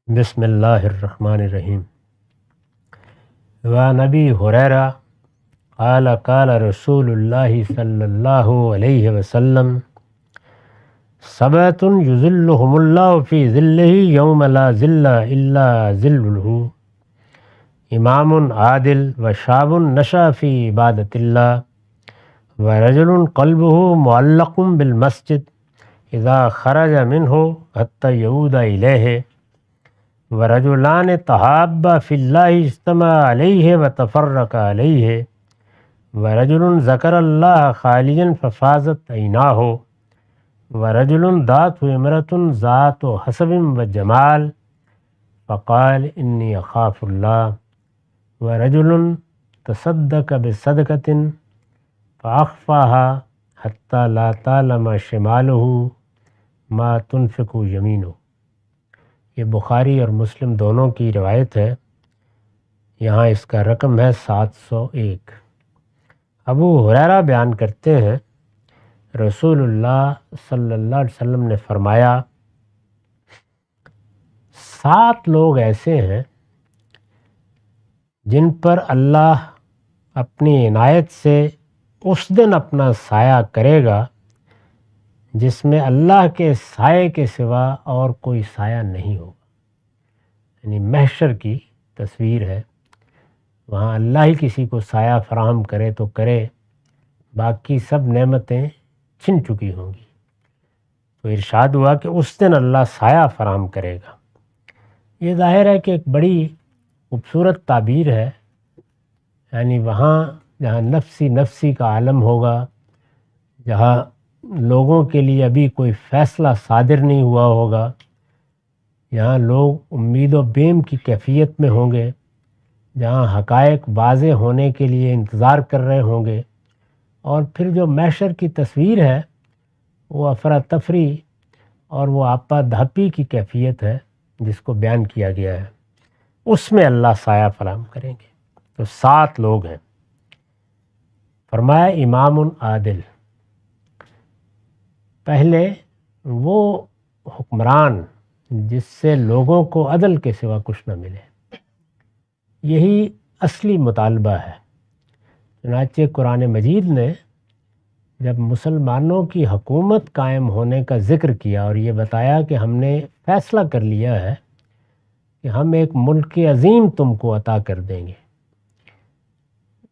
بسم اللہ الرحمن الرحیم۔ وعن ابی ہریرہ قال قال رسول اللہ صلی اللہ علیہ وسلم سبعۃ یظلہم اللہ فی ظلہ یوم لا ظل الا ظلہ، امام عادل وشاب نشأ فی عبادۃ اللہ ورجل قلبہ معلق بالمسجد اذا خرج منہ حتی یعود الیہ، ورجلان تحابا فی اللہ اجتمع علیہ وتفرق علیہ، ورجل ذکر اللہ خالیا ففاضت عیناہ، ورجل دعت امرأۃ ذات حسب وجمال فقال انی اخاف اللہ، ورجل تصدق بصدقۃ فاخفاها حتی لا تعلم شمالہ ما تنفق یمینہ۔ یہ بخاری اور مسلم دونوں کی روایت ہے۔ یہاں اس کا رقم ہے 701۔ ابو ہریرہ بیان کرتے ہیں رسول اللہ صلی اللہ علیہ وسلم نے فرمایا 7 لوگ ایسے ہیں جن پر اللہ اپنی عنایت سے اس دن اپنا سایہ کرے گا جس میں اللہ کے سائے کے سوا اور کوئی سایہ نہیں ہوگا۔ یعنی محشر کی تصویر ہے، وہاں اللہ ہی کسی کو سایہ فراہم کرے تو کرے، باقی سب نعمتیں چھن چکی ہوں گی۔ تو ارشاد ہوا کہ اس دن اللہ سایہ فراہم کرے گا۔ یہ ظاہر ہے کہ ایک بڑی خوبصورت تعبیر ہے، یعنی وہاں جہاں نفسی نفسی کا عالم ہوگا، جہاں لوگوں کے لیے ابھی کوئی فیصلہ صادر نہیں ہوا ہوگا، یہاں لوگ امید و بیم کی کیفیت میں ہوں گے، جہاں حقائق واضح ہونے کے لیے انتظار کر رہے ہوں گے، اور پھر جو محشر کی تصویر ہے وہ افراتفری اور وہ آپا دھاپی کی کیفیت ہے جس کو بیان کیا گیا ہے، اس میں اللہ سایہ فراہم کریں گے۔ تو 7 لوگ ہیں۔ فرمایا امام عادل، پہلے وہ حکمران جس سے لوگوں کو عدل کے سوا کچھ نہ ملے، یہی اصلی مطالبہ ہے۔ چنانچہ قرآن مجید نے جب مسلمانوں کی حکومت قائم ہونے کا ذکر کیا اور یہ بتایا کہ ہم نے فیصلہ کر لیا ہے کہ ہم ایک ملک عظیم تم کو عطا کر دیں گے،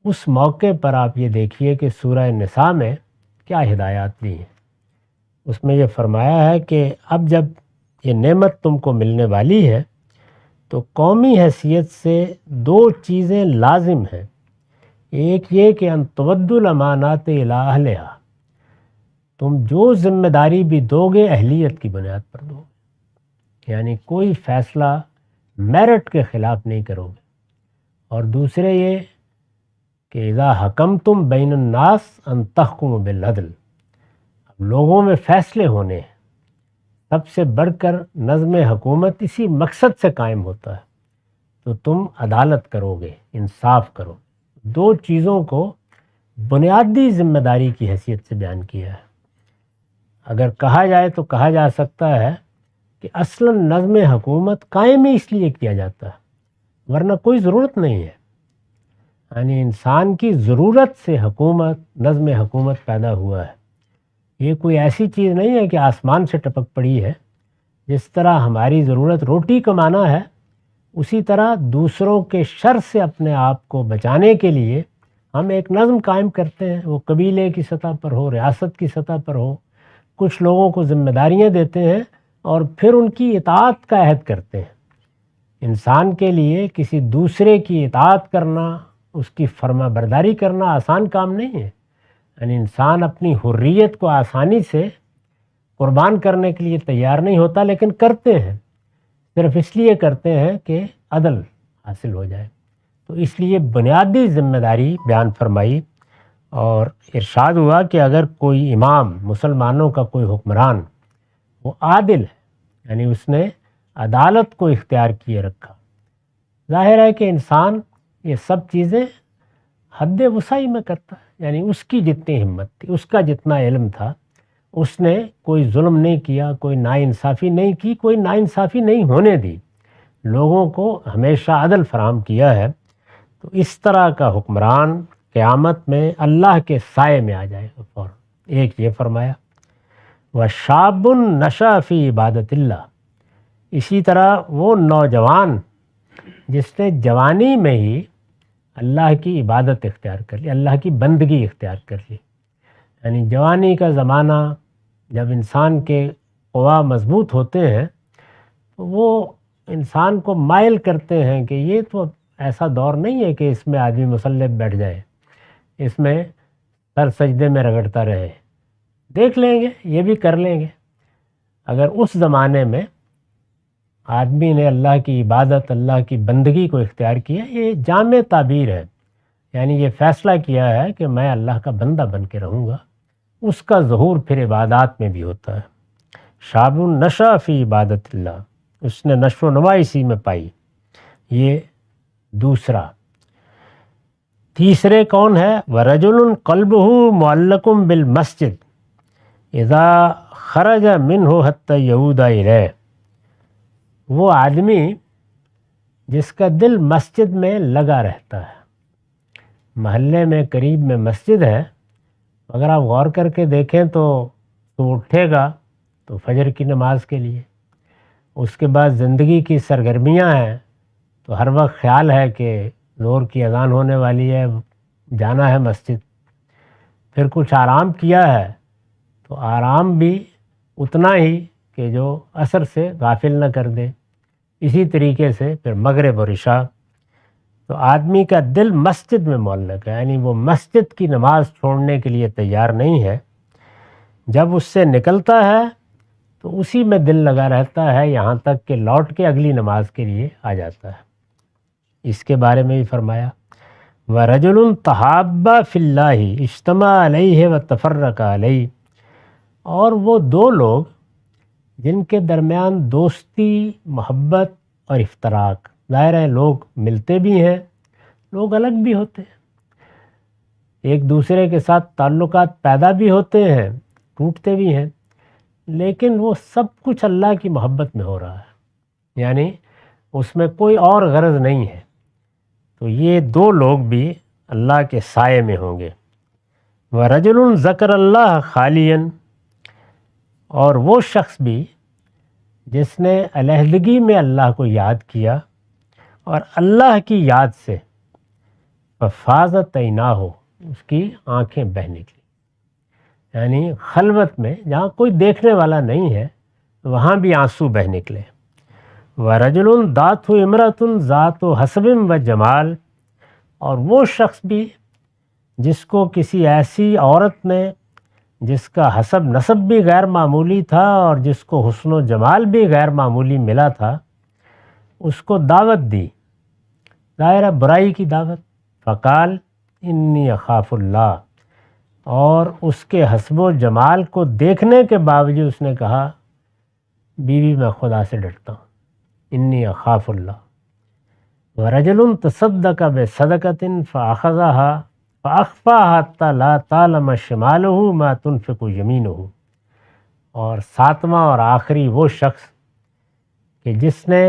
اس موقع پر آپ یہ دیکھیے کہ سورہ نساء میں کیا ہدایات دی ہیں۔ اس میں یہ فرمایا ہے کہ اب جب یہ نعمت تم کو ملنے والی ہے تو قومی حیثیت سے 2 چیزیں لازم ہیں۔ ایک یہ کہ ان تودوا الامانات الی اہلہا، تم جو ذمہ داری بھی دو گے اہلیت کی بنیاد پر دو گے، یعنی کوئی فیصلہ میرٹ کے خلاف نہیں کرو گے۔ اور دوسرے یہ کہ اذا حکمتم بین الناس ان تحکموا بالعدل، اب لوگوں میں فیصلے ہونے ہیں، سب سے بڑھ کر نظم حکومت اسی مقصد سے قائم ہوتا ہے، تو تم عدالت کرو گے، انصاف کرو۔ 2 چیزوں کو بنیادی ذمہ داری کی حیثیت سے بیان کیا ہے۔ اگر کہا جائے تو کہا جا سکتا ہے کہ اصلاً نظم حکومت قائم ہی اس لیے کیا جاتا ہے، ورنہ کوئی ضرورت نہیں ہے۔ یعنی انسان کی ضرورت سے حکومت، نظم حکومت پیدا ہوا ہے۔ یہ کوئی ایسی چیز نہیں ہے کہ آسمان سے ٹپک پڑی ہے۔ جس طرح ہماری ضرورت روٹی کمانا ہے، اسی طرح دوسروں کے شر سے اپنے آپ کو بچانے کے لیے ہم ایک نظم قائم کرتے ہیں، وہ قبیلے کی سطح پر ہو، ریاست کی سطح پر ہو۔ کچھ لوگوں کو ذمہ داریاں دیتے ہیں اور پھر ان کی اطاعت کا عہد کرتے ہیں۔ انسان کے لیے کسی دوسرے کی اطاعت کرنا، اس کی فرما برداری کرنا آسان کام نہیں ہے۔ یعنی انسان اپنی حریت کو آسانی سے قربان کرنے کے لیے تیار نہیں ہوتا، لیکن کرتے ہیں، صرف اس لیے کرتے ہیں کہ عدل حاصل ہو جائے۔ تو اس لیے بنیادی ذمہ داری بیان فرمائی، اور ارشاد ہوا کہ اگر کوئی امام، مسلمانوں کا کوئی حکمران، وہ عادل ہے، یعنی اس نے عدالت کو اختیار کیے رکھا۔ ظاہر ہے کہ انسان یہ سب چیزیں حد وسعی میں کرتا ہے، یعنی اس کی جتنی ہمت تھی، اس کا جتنا علم تھا، اس نے کوئی ظلم نہیں کیا، کوئی ناانصافی نہیں کی، کوئی ناانصافی نہیں ہونے دی۔ لوگوں کو ہمیشہ عدل فراہم کیا ہے، تو اس طرح کا حکمران قیامت میں اللہ کے سائے میں آ جائے گا فوراً۔ ایک یہ فرمایا، وَشَابٌ نَشَأَ فِي عِبَادَةِ اللَّهِ، اسی طرح وہ نوجوان جس نے جوانی میں ہی اللہ کی عبادت اختیار کر لی، اللہ کی بندگی اختیار کر لی۔ یعنی جوانی کا زمانہ جب انسان کے قوا مضبوط ہوتے ہیں تو وہ انسان کو مائل کرتے ہیں کہ یہ تو ایسا دور نہیں ہے کہ اس میں آدمی مصلی پہ بیٹھ جائے، اس میں سر سجدے میں رگڑتا رہے، دیکھ لیں گے، یہ بھی کر لیں گے۔ اگر اس زمانے میں آدمی نے اللہ کی عبادت، اللہ کی بندگی کو اختیار کیا، یہ جامع تعبیر ہے، یعنی یہ فیصلہ کیا ہے کہ میں اللہ کا بندہ بن کے رہوں گا، اس کا ظہور پھر عبادات میں بھی ہوتا ہے۔ شاب نشأ فی عبادت اللہ، اس نے نشو و نما اسی میں پائی۔ یہ دوسرا۔ تیسرے کون ہے؟ وَرَجُلٌ قَلْبُهُ مُعَلَّقٌ بِالْمَسْجِدِ اِذَا خَرَجَ مِنْهُ حَتَّى يَعُودَ إِلَيْهِ، وہ آدمی جس کا دل مسجد میں لگا رہتا ہے، محلے میں قریب میں مسجد ہے، اگر آپ غور کر کے دیکھیں تو اٹھے گا تو فجر کی نماز کے لیے، اس کے بعد زندگی کی سرگرمیاں ہیں تو ہر وقت خیال ہے کہ ظہر کی اذان ہونے والی ہے، جانا ہے مسجد، پھر کچھ آرام کیا ہے تو آرام بھی اتنا ہی کہ جو عصر سے غافل نہ کر دے۔ اسی طریقے سے پھر مغرب اور عشاء، تو آدمی کا دل مسجد میں معلق ہے، یعنی وہ مسجد کی نماز چھوڑنے کے لیے تیار نہیں ہے۔ جب اس سے نکلتا ہے تو اسی میں دل لگا رہتا ہے یہاں تک کہ لوٹ کے اگلی نماز کے لیے آ جاتا ہے۔ اس کے بارے میں بھی فرمایا، وَرَجُلٌ تَحَابَّ فِي اللَّهِ اجْتَمَعَ عَلَيْهِ وَتَفَرَّقَ عَلَيْهِ، اور وہ دو لوگ جن کے درمیان دوستی، محبت اور افتراق، ظاہر ہے لوگ ملتے بھی ہیں، لوگ الگ بھی ہوتے ہیں، ایک دوسرے کے ساتھ تعلقات پیدا بھی ہوتے ہیں، ٹوٹتے بھی ہیں، لیکن وہ سب کچھ اللہ کی محبت میں ہو رہا ہے، یعنی اس میں کوئی اور غرض نہیں ہے۔ تو یہ دو لوگ بھی اللہ کے سائے میں ہوں گے۔ وَرَجُلٌ ذَكَرَ اللَّهَ خَالِيًا، اور وہ شخص بھی جس نے علیحدگی میں اللہ کو یاد کیا اور اللہ کی یاد سے فَفَاضَتْ عَيْنَاهُ، اس کی آنکھیں بہہ نکلی، یعنی خلوت میں جہاں کوئی دیکھنے والا نہیں ہے وہاں بھی آنسو بہہ نکلے۔ وَرَجُلٌ دَعَتْهُ امْرَأَةٌ ذَاتُ حَسَبٍ وَجَمَالٍ، اور وہ شخص بھی جس کو کسی ایسی عورت نے جس کا حسب نسب بھی غیر معمولی تھا اور جس کو حسن و جمال بھی غیر معمولی ملا تھا، اس کو دعوت دی، ظاہر برائی کی دعوت، فقال انی اخاف اللہ، اور اس کے حسب و جمال کو دیکھنے کے باوجود اس نے کہا بیوی میں خدا سے ڈرتا ہوں، انی اخاف اللہ۔ وَرَجُلٌ تَصَدَّقَ بِصَدَقَةٍ فَأَخَذَهَا فَأَخْفَاهَا حَتَّى لَا تَعْلَمَ شِمَالُهُ مَا تُنْفِقُ يَمِينُهُ، اور ساتواں اور آخری وہ شخص کہ جس نے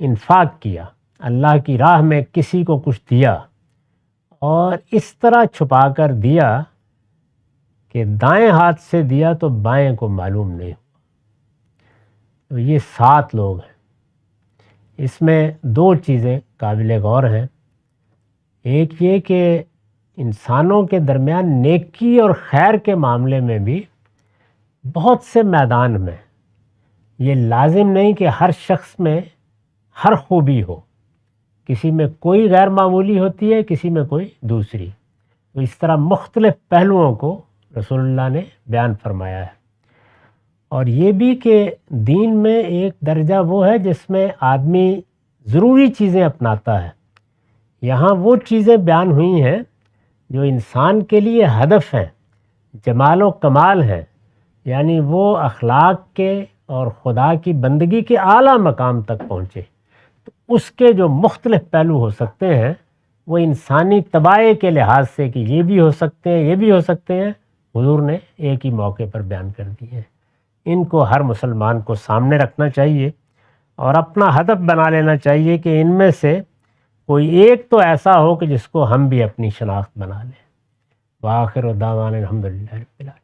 انفاق کیا، اللہ کی راہ میں کسی کو کچھ دیا اور اس طرح چھپا کر دیا کہ دائیں ہاتھ سے دیا تو بائیں کو معلوم نہیں ہوا۔ تو یہ 7 لوگ ہیں۔ اس میں 2 چیزیں قابل غور ہیں، ایک یہ کہ انسانوں کے درمیان نیکی اور خیر کے معاملے میں بھی بہت سے میدان میں یہ لازم نہیں کہ ہر شخص میں ہر خوبی ہو، کسی میں کوئی غیر معمولی ہوتی ہے، کسی میں کوئی دوسری، تو اس طرح مختلف پہلوؤں کو رسول اللہ نے بیان فرمایا ہے۔ اور یہ بھی کہ دین میں ایک درجہ وہ ہے جس میں آدمی ضروری چیزیں اپناتا ہے، یہاں وہ چیزیں بیان ہوئی ہیں جو انسان کے لیے ہدف ہیں، جمال و کمال ہیں، یعنی وہ اخلاق کے اور خدا کی بندگی کے اعلیٰ مقام تک پہنچے، تو اس کے جو مختلف پہلو ہو سکتے ہیں وہ انسانی طبائع کے لحاظ سے کہ یہ بھی ہو سکتے ہیں، یہ بھی ہو سکتے ہیں، حضور نے ایک ہی موقع پر بیان کر دی ہے۔ ان کو ہر مسلمان کو سامنے رکھنا چاہیے اور اپنا ہدف بنا لینا چاہیے کہ ان میں سے کوئی ایک تو ایسا ہو کہ جس کو ہم بھی اپنی شناخت بنا لیں۔ وآخر دعوانا الحمدللہ رب العالمین۔